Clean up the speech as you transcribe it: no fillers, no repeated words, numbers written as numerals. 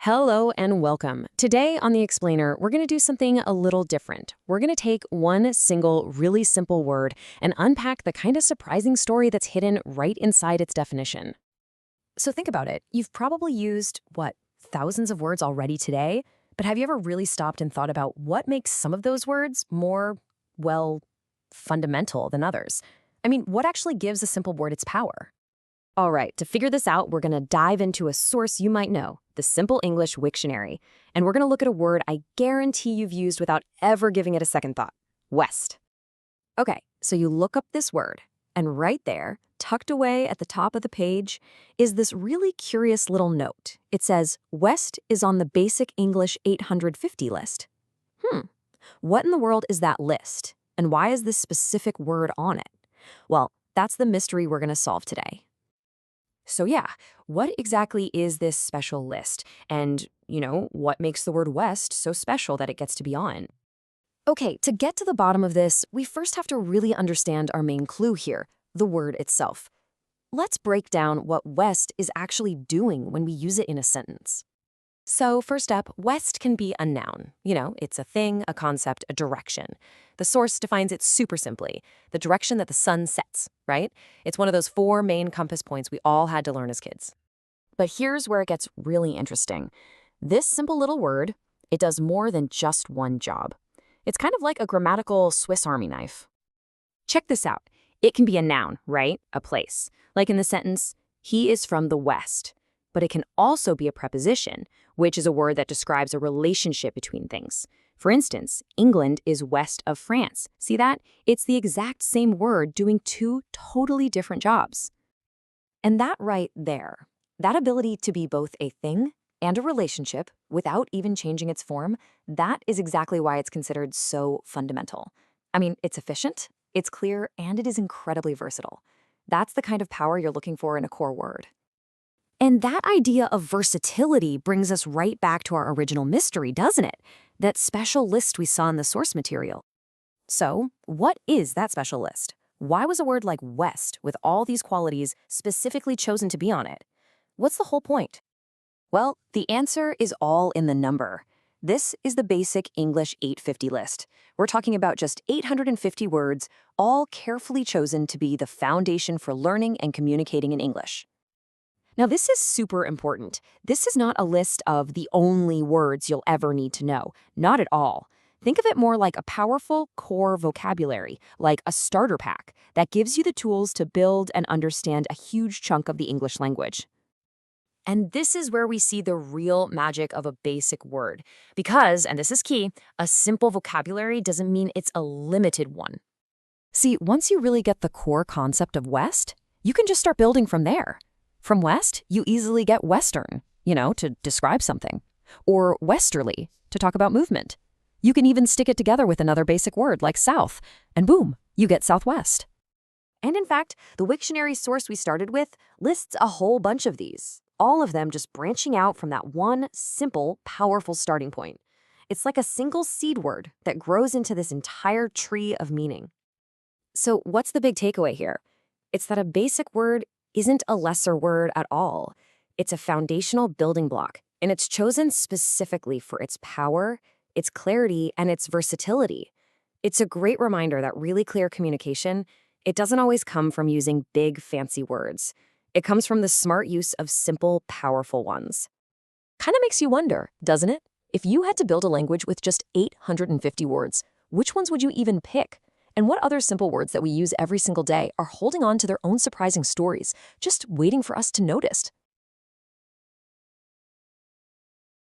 Hello and welcome. Today on The Explainer, we're going to do something a little different. We're going to take one single, really simple word and unpack the kind of surprising story that's hidden right inside its definition. So think about it. You've probably used, thousands of words already today? But have you ever really stopped and thought about what makes some of those words more, fundamental than others? I mean, what actually gives a simple word its power? All right, to figure this out, we're going to dive into a source you might know, the Simple English Wiktionary. And we're going to look at a word I guarantee you've used without ever giving it a second thought: west. Okay, so you look up this word, and right there, tucked away at the top of the page, is this really curious little note. It says, West is on the Basic English 850 list. What in the world is that list? And why is this specific word on it? Well, that's the mystery we're going to solve today. So yeah, what exactly is this special list? And, what makes the word West so special that it gets to be on? Okay, to get to the bottom of this, we first have to really understand our main clue here, the word itself. Let's break down what West is actually doing when we use it in a sentence. So first up, West can be a noun. It's a thing, a concept, a direction. The source defines it super simply: the direction that the sun sets, right? It's one of those 4 main compass points we all had to learn as kids. But here's where it gets really interesting. This simple little word, it does more than just one job. It's kind of like a grammatical Swiss Army knife. Check this out. It can be a noun, right? A place. Like in the sentence, he is from the West. But it can also be a preposition, which is a word that describes a relationship between things. For instance, England is west of France. See that? It's the exact same word doing 2 totally different jobs. And that right there, that ability to be both a thing and a relationship without even changing its form, that is exactly why it's considered so fundamental. I mean, it's efficient, it's clear, and it is incredibly versatile. That's the kind of power you're looking for in a core word. And that idea of versatility brings us right back to our original mystery, doesn't it? That special list we saw in the source material. So, what is that special list? Why was a word like West, with all these qualities, specifically chosen to be on it? What's the whole point? Well, the answer is all in the number. This is the Basic English 850 list. We're talking about just 850 words, all carefully chosen to be the foundation for learning and communicating in English. Now, this is super important. This is not a list of the only words you'll ever need to know. Not at all. Think of it more like a powerful core vocabulary, like a starter pack that gives you the tools to build and understand a huge chunk of the English language. And this is where we see the real magic of a basic word. Because, and this is key, a simple vocabulary doesn't mean it's a limited one. See, once you really get the core concept of West, you can just start building from there. From West, you easily get Western, to describe something. Or Westerly, to talk about movement. You can even stick it together with another basic word like South, and boom, you get Southwest. And in fact, the Wiktionary source we started with lists a whole bunch of these, all of them just branching out from that one simple, powerful starting point. It's like a single seed word that grows into this entire tree of meaning. So what's the big takeaway here? It's that a basic word isn't a lesser word at all. It's a foundational building block, and it's chosen specifically for its power, its clarity, and its versatility. It's a great reminder that really clear communication, it doesn't always come from using big, fancy words. It comes from the smart use of simple, powerful ones. Kind of makes you wonder, doesn't it? If you had to build a language with just 850 words, which ones would you even pick? And what other simple words that we use every single day are holding on to their own surprising stories, just waiting for us to notice?